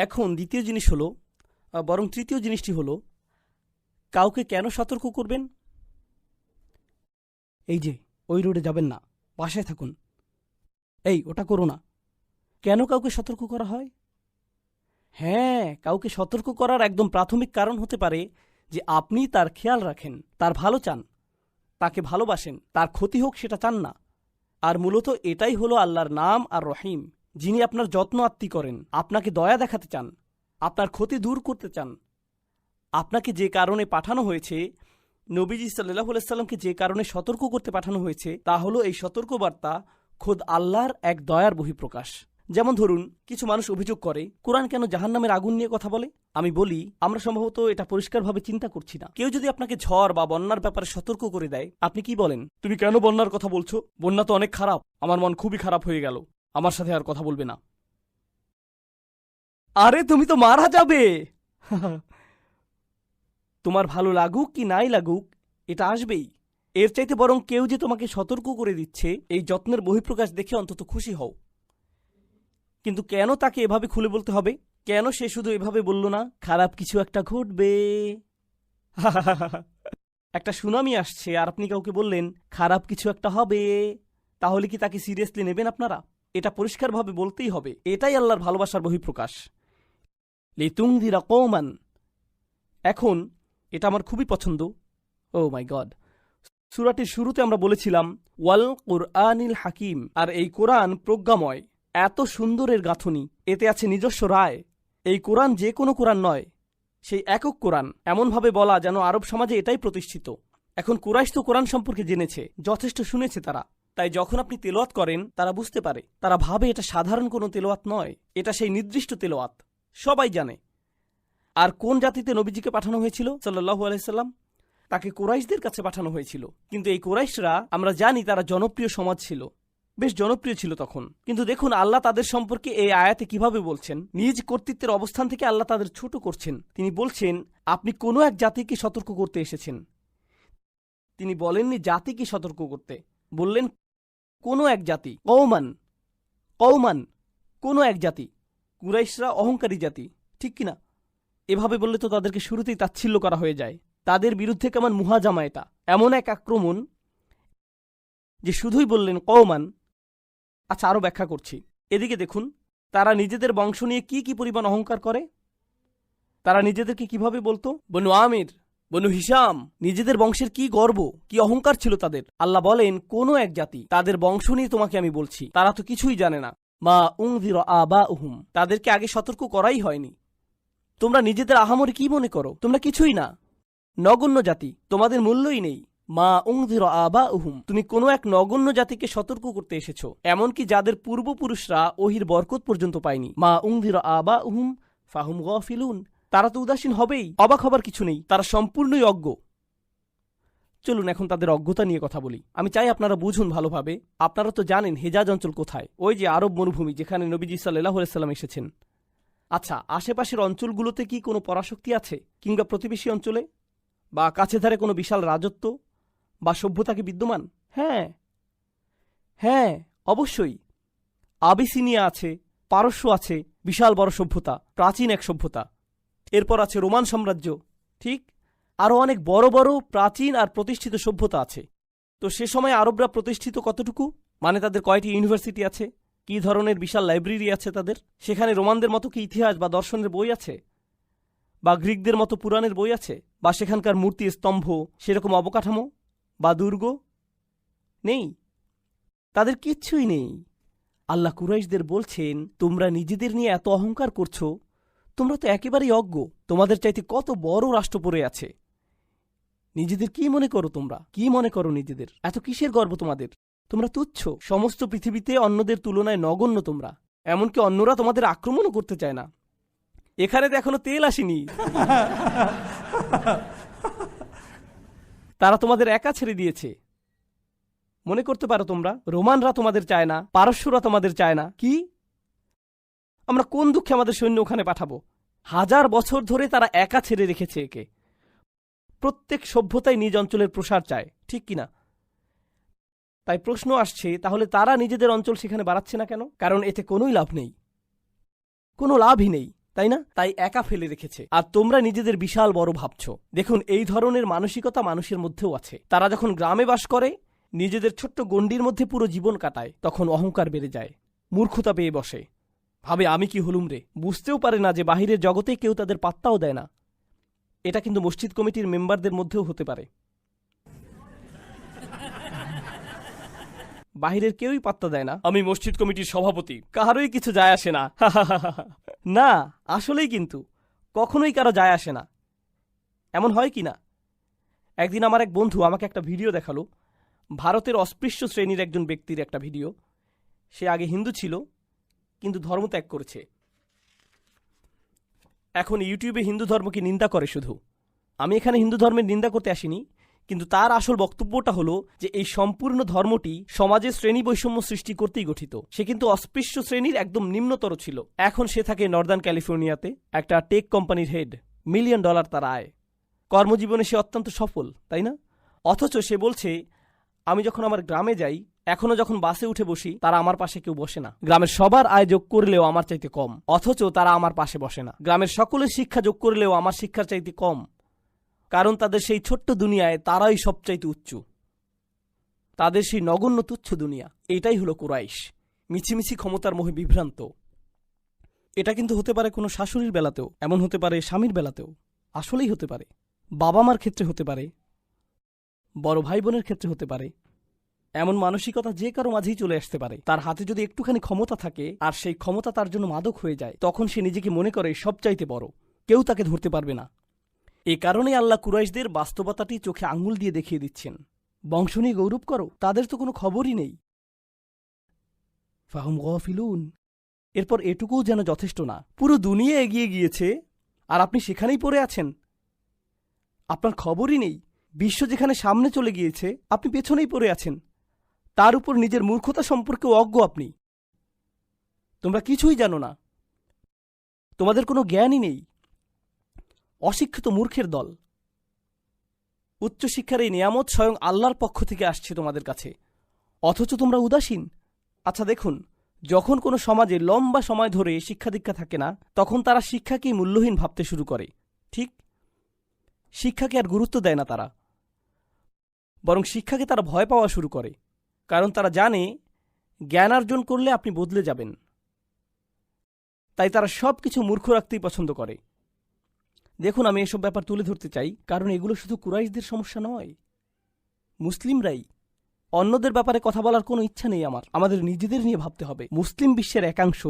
এখন দ্বিতীয় জিনিস হলো, বরং তৃতীয় জিনিসটি হলো, কাউকে কেন সতর্ক করবেন? এই যে ওই রোডে যাবেন না, বাসায় থাকুন, এই ওটা করো না। কেন কাউকে সতর্ক করা হয়? হ্যাঁ, কাউকে সতর্ক করার একদম প্রাথমিক কারণ হতে পারে যে আপনি তার খেয়াল রাখেন, তার ভালো চান, তাকে ভালোবাসেন, তার ক্ষতি হোক সেটা চান না। আর মূলত এটাই হলো আল্লাহর নাম আর রহিম, যিনি আপনার যত্ন আত্মি করেন, আপনাকে দয়া দেখাতে চান, আপনার ক্ষতি দূর করতে চান। আপনাকে যে কারণে পাঠানো হয়েছে, নবীজি সাল্লাল্লাহু আলাইহি সাল্লামকে যে কারণে সতর্ক করতে পাঠানো হয়েছে, তা হলো এই সতর্কবার্তা খোদ আল্লাহর এক দয়ার বহিঃপ্রকাশ। যেমন ধরুন, কিছু মানুষ অভিযোগ করে কোরআন কেন জাহান্নামের আগুন নিয়ে কথা বলে। আমি বলি, আমরা সম্ভবত এটা পরিষ্কারভাবে চিন্তা করছি না। কেউ যদি আপনাকে ঝড় বা বন্যার ব্যাপারে সতর্ক করে দেয়, আপনি কি বলেন? তুমি কেন বন্যার কথা বলছো? বন্যা তো অনেক খারাপ, আমার মন খুবই খারাপ হয়ে গেল, আমার সাথে আর কথা বলবে না। আরে তুমি তো মারা যাবে। তোমার ভালো লাগুক কি নাই লাগুক, এটা আসবেই। এর চাইতে বরং কেউ যে তোমাকে সতর্ক করে দিচ্ছে, এই যত্নের বহিঃপ্রকাশ দেখে অন্তত খুশি হও। কিন্তু কেন তাকে এভাবে খুলে বলতে হবে? কেন সে শুধু এভাবে বলল না, খারাপ কিছু একটা ঘটবে? একটা সুনামি আসছে আর আপনি কাউকে বললেন খারাপ কিছু একটা হবে, তাহলে কি তাকে সিরিয়াসলি নেবেন আপনারা? এটা পরিষ্কারভাবে বলতেই হবে। এটাই আল্লাহর ভালোবাসার বহিঃপ্রকাশ। লিতুনযিরা কওমান। এখন এটা আমার খুবই পছন্দ। ও মাই গড, সূরাটির শুরুতে আমরা বলেছিলাম ওয়াল কুরআনিল হাকিম, আর এই কোরআন প্রজ্ঞাময়, এত সুন্দরের গাঁথনি, এতে আছে নিজস্ব রায়। এই কোরআন যে কোনো কোরআন নয়, সেই একক কোরআন, এমনভাবে বলা যেন আরব সমাজে এটাই প্রতিষ্ঠিত। এখন কুরাইশ তো কোরআন সম্পর্কে জেনেছে, যথেষ্ট শুনেছে তারা, তাই যখন আপনি তেলাওয়াত করেন তারা বুঝতে পারে, তারা ভাবে এটা সাধারণ কোনো তেলাওয়াত নয়, এটা সেই নির্দিষ্ট তেলাওয়াত, সবাই জানে। আর কোন জাতিতে নবীজিকে পাঠানো হয়েছিল সাল্লাল্লাহু আলাইহি সাল্লাম? তাকে কুরাইশদের কাছে পাঠানো হয়েছিল। কিন্তু এই কুরাইশরা, আমরা জানি তারা জনপ্রিয় সমাজ ছিল, বেশ জনপ্রিয় ছিল তখন। কিন্তু দেখুন আল্লাহ তাদের সম্পর্কে এই আয়াতে কিভাবে বলছেন। নিজ কর্তৃত্বের অবস্থান থেকে আল্লাহ তাদের ছোট করছেন। তিনি বলছেন আপনি কোনো এক জাতিকে সতর্ক করতে এসেছেন। তিনি বলেননি জাতিকে সতর্ক করতে, বললেন কোনো এক জাতি। কওমান, কওমান, কোনো এক জাতি। কুরাইশরা অহংকারী জাতি, ঠিক কিনা? এভাবে বললে তো তাদেরকে শুরুতেই তাচ্ছিল্য করা হয়ে যায়। তাদের বিরুদ্ধে কেমন মুহাজামা এটা, এমন এক আক্রমণ যে শুধুই বললেন কওমান। আচ্ছা, আরও ব্যাখ্যা করছি। এদিকে দেখুন, তারা নিজেদের বংশ নিয়ে কি কি পরিমাণ অহংকার করে। তারা নিজেদেরকে কিভাবে বলতো? বনু আমির, বনু হিসাম। নিজেদের বংশের কি গর্ব, কি অহংকার ছিল তাদের। আল্লাহ বলেন কোনো এক জাতি, তাদের বংশ নিয়ে তোমাকে আমি বলছি, তারা তো কিছুই জানে না। মা উনযিরা আবাউহুম, তাদেরকে আগে সতর্ক করাই হয়নি। তোমরা নিজেদের আহামরি কি মনে করো? তোমরা কিছুই না, নগণ্য জাতি, তোমাদের মূল্যই নেই। মা উনযিরা আবাউহুম, তুমি কোনো এক নগণ্য জাতিকে সতর্ক করতে এসেছো, এমনকি যাদের পূর্বপুরুষরা ওহির বরকত পর্যন্ত পায়নি। মা উনযিরা আবাউহুম ফাহুম গাফিলুন, তারা তো উদাসীন হবেই, অবাক হবার কিছু নেই, তারা সম্পূর্ণই অজ্ঞ। চলুন এখন তাদের অজ্ঞতা নিয়ে কথা বলি। আমি চাই আপনারা বুঝুন ভালোভাবে। আপনারা তো জানেন হেজাজ অঞ্চল কোথায়, ওই যে আরব মরুভূমি যেখানে নবীজি সাল্লাল্লাহু আলাইহি সাল্লাম এসেছেন। আচ্ছা, আশেপাশের অঞ্চলগুলোতে কি কোনো পরাশক্তি আছে? কিংবা প্রতিবেশী অঞ্চলে বা কাছে ধারে কোনো বিশাল রাজত্ব বা সভ্যতা কি বিদ্যমান? হ্যাঁ হ্যাঁ, অবশ্যই। আবিসিনিয়া আছে, পারস্য আছে, বিশাল বড় সভ্যতা, প্রাচীন এক সভ্যতা। এরপর আছে রোমান সাম্রাজ্য, ঠিক? আরও অনেক বড় বড় প্রাচীন আর প্রতিষ্ঠিত সভ্যতা আছে। তো সে সময় আরবরা প্রতিষ্ঠিত কতটুকু? মানে তাদের কয়টি ইউনিভার্সিটি আছে, কি ধরনের বিশাল লাইব্রেরি আছে তাদের? সেখানে রোমানদের মতো কি ইতিহাস বা দর্শনের বই আছে, বা গ্রিকদের মতো পুরাণের বই আছে, বা সেখানকার মূর্তি স্তম্ভ সেরকম অবকাঠামো বা দুর্গ? নেই, তাদের কিচ্ছুই নেই। আল্লাহ কুরাইশদের বলছেন তোমরা নিজেদের নিয়ে এত অহংকার করছো, তোমরা তো একেবারেই অজ্ঞ, তোমাদের চাইতে কত বড় রাষ্ট্র পড়ে আছে। নিজেদের কি মনে করো? তোমরা কি মনে করো নিজেদের? এত কিসের গর্ব তোমাদের? তোমরা তুচ্ছ, সমস্ত পৃথিবীতে অন্যদের তুলনায় নগণ্য তোমরা। এমনকি অন্যরা তোমাদের আক্রমণও করতে চায় না। এখানে তো এখনো তেল আসেনি। তারা তোমাদের একা ছেড়ে দিয়েছে। মনে করতে পারো তোমরা রোমানরা তোমাদের চায় না, পারস্যরা তোমাদের চায় না। কি? আমরা কোন দুঃখে আমাদের সৈন্য ওখানে পাঠাবো? 1000 বছর ধরে তারা একা ছেড়ে রেখেছে একে। প্রত্যেক সভ্যতাই নিজ অঞ্চলের প্রসার চায়, ঠিক কিনা? তাই প্রশ্ন আসছে, তাহলে তারা নিজেদের অঞ্চল সেখানে বাড়াচ্ছে না কেন? কারণ এতে কোনোই লাভ নেই, কোনো লাভই নেই। তাই না? তাই একা ফেলে রেখেছে, আর তোমরা নিজেদের বিশাল বড় ভাবছ। দেখুন, এই ধরনের মানসিকতা মানুষের মধ্যেও আছে। তারা যখন গ্রামে বাস করে, নিজেদের ছোট্ট গণ্ডির মধ্যে পুরো জীবন কাটায়, তখন অহংকার বেড়ে যায়, মূর্খতা পেয়ে বসে, ভাবে আমি কি হলুম রে। বুঝতেও পারে না যে বাহিরের জগতে কেউ তাদের পাত্তাও দেয় না। এটা কিন্তু মসজিদ কমিটির মেম্বারদের মধ্যেও হতে পারে। বাহিরের কেউই পাত্তা দেয় না, আমি মসজিদ কমিটির সভাপতি, কারোই কিছু যায় আসে না। না, আসলেই কিন্তু কখনোই কারো যায় আসে না। এমন হয় কি না? একদিন আমার এক বন্ধু আমাকে একটা ভিডিও দেখালো, ভারতের অস্পৃশ্য শ্রেণীর একজন ব্যক্তির একটা ভিডিও। সে আগে হিন্দু ছিল, কিন্তু ধর্ম ত্যাগ করেছে। এখন ইউটিউবে হিন্দু ধর্মকে নিন্দা করে শুধু। আমি এখানে হিন্দু ধর্মের নিন্দা করতে আসিনি, কিন্তু তার আসল বক্তব্যটা হলো যে এই সম্পূর্ণ ধর্মটি সমাজে শ্রেণী বৈষম্য সৃষ্টি করতেই গঠিত। সে কিন্তু অস্পৃশ্য শ্রেণীর একদম নিম্নতর ছিল। এখন সে থাকে নর্দার্ন ক্যালিফোর্নিয়াতে, একটা টেক কোম্পানির হেড, $1 মিলিয়ন তার আয়। কর্মজীবনে সে অত্যন্ত সফল, তাই না? অথচ সে বলছে, আমি যখন আমার গ্রামে যাই, এখনো যখন বাসে উঠে বসি, তারা আমার পাশে কেউ বসে না। গ্রামের সবার আয় যোগ করলেও আমার চাইতে কম, অথচ তারা আমার পাশে বসে না। গ্রামের সকলের শিক্ষা যোগ করলেও আমার শিক্ষার চাইতে কম, কারণ তাদের সেই ছোট্ট দুনিয়ায় তারাই সবচাইতে উচ্চ। তাদের সেই নগণ্য তুচ্ছ দুনিয়া। এটাই হলো কুরাইশ, মিছিমিছি ক্ষমতার মোহে বিভ্রান্ত। এটা কিন্তু হতে পারে কোনো শাশুড়ির বেলাতেও, এমন হতে পারে স্বামীর বেলাতেও, আসলেই হতে পারে। বাবা মার ক্ষেত্রে হতে পারে, বড় ভাই বোনের ক্ষেত্রে হতে পারে। এমন মানসিকতা যে কারো মাঝেই চলে আসতে পারে। তার হাতে যদি একটুখানি ক্ষমতা থাকে, আর সেই ক্ষমতা তার জন্য মাদক হয়ে যায়, তখন সে নিজেকে মনে করে সবচাইতে বড়, কেউ তাকে ধরতে পারবে না। এ কারণেই আল্লাহ কুরাইশদের বাস্তবতাটি চোখে আঙুল দিয়ে দেখিয়ে দিচ্ছেন। বংশ নিয়ে গৌরব করো, তাদের তো কোনো খবরই নেই। ফাহুম গাফিলুন। এরপর এটুকুও যেন যথেষ্ট না, পুরো দুনিয়া এগিয়ে গিয়েছে আর আপনি সেখানেই পড়ে আছেন, আপনার খবরই নেই। বিশ্ব যেখানে সামনে চলে গিয়েছে, আপনি পেছনেই পড়ে আছেন। তার উপর নিজের মূর্খতা সম্পর্কেও অজ্ঞ আপনি। তোমরা কিছুই জানো না, তোমাদের কোনো জ্ঞানই নেই। অশিক্ষিত মূর্খের দল। উচ্চশিক্ষার এই নিয়ামত স্বয়ং আল্লাহর পক্ষ থেকে আসছে তোমাদের কাছে, অথচ তোমরা উদাসীন। আচ্ছা দেখুন, যখন কোনো সমাজে লম্বা সময় ধরে শিক্ষা দীক্ষা থাকে না, তখন তারা শিক্ষাকেই মূল্যহীন ভাবতে শুরু করে। ঠিক, শিক্ষাকে আর গুরুত্ব দেয় না তারা, বরং শিক্ষাকে তারা ভয় পাওয়া শুরু করে। কারণ তারা জানে জ্ঞান অর্জন করলে আপনি বদলে যাবেন। তাই তারা সব কিছু মূর্খ রাখতেই পছন্দ করে। দেখুন, আমি এসব ব্যাপার তুলে ধরতে চাই, কারণ এগুলো শুধু কুরাইশদের সমস্যা নয়, মুসলিমরাই। অন্যদের ব্যাপারে কথা বলার কোনো ইচ্ছা নেই আমার। আমাদের নিজেদের নিয়ে ভাবতে হবে। মুসলিম বিশ্বের একাংশ,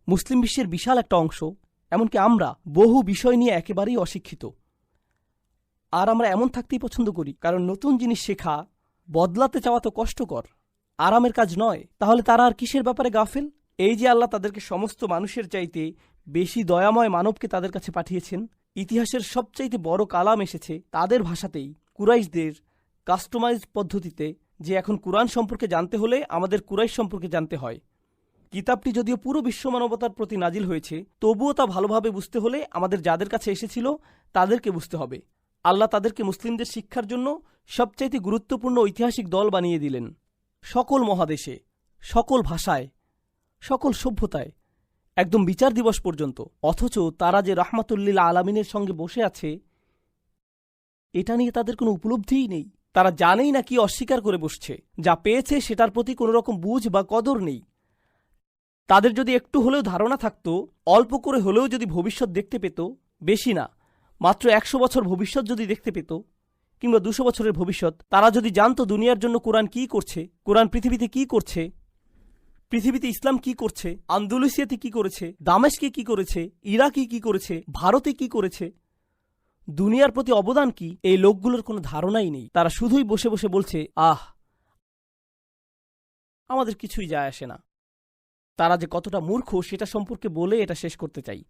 মুসলিম বিশ্বের বিশাল একটা অংশ, এমনকি আমরা বহু বিষয় নিয়ে একেবারেই অশিক্ষিত। আর আমরা এমন থাকতেই পছন্দ করি, কারণ নতুন জিনিস শেখা, বদলাতে চাওয়া তো কষ্টকর, আরামের কাজ নয়। তাহলে তারা আর কিসের ব্যাপারে গাফেল? এই যে আল্লাহ তাদেরকে সমস্ত মানুষের চাইতে বেশি দয়াময় মানবকে তাদের কাছে পাঠিয়েছেন, ইতিহাসের সবচাইতে বড় কালাম এসেছে তাদের ভাষাতেই, কুরাইশদের কাস্টমাইজড পদ্ধতিতে, যে এখন কুরআন সম্পর্কে জানতে হলে আমাদের কুরাইশ সম্পর্কে জানতে হয়। কিতাবটি যদিও পুরো বিশ্ব মানবতার প্রতি নাজিল হয়েছে, তবুও তা ভালোভাবে বুঝতে হলে আমাদের যাদের কাছে এসেছিল তাদেরকে বুঝতে হবে। আল্লাহ তাদেরকে মুসলিমদের শিক্ষার জন্য সবচাইতে গুরুত্বপূর্ণ ঐতিহাসিক দল বানিয়ে দিলেন, সকল মহাদেশে, সকল ভাষায়, সকল সভ্যতায়, একদম বিচার দিবস পর্যন্ত। অথচ তারা যে রাহমাতুল্লিল আলামিনের সঙ্গে বসে আছে, এটা নিয়ে তাদের কোনো উপলব্ধিই নেই। তারা জানেই না কি অস্বীকার করে বসছে। যা পেয়েছে সেটার প্রতি কোনো রকম বুঝ বা কদর নেই। তাদের যদি একটু হলেও ধারণা থাকত, অল্প করে হলেও যদি ভবিষ্যৎ দেখতে পেত, বেশি না, মাত্র 100 বছর ভবিষ্যৎ যদি দেখতে পেত, কিংবা 200 বছরের ভবিষ্যৎ, তারা যদি জানতো দুনিয়ার জন্য কোরআন কি করছে, কোরআন পৃথিবীতে কি করছে, পৃথিবীতে ইসলাম কি করছে, আন্দলুসিয়াতে কি করেছে, দামেস্কে কি করেছে, ইরাকে কি করেছে, ভারতে কি করেছে, দুনিয়ার প্রতি অবদান কি, এই লোকগুলোর কোনো ধারণাই নেই। তারা শুধুই বসে বসে বলছে, আহ, আমাদের কিছুই যায় আসে না। তারা যে কতটা মূর্খ সেটা সম্পর্কে বলে এটা শেষ করতে চাই।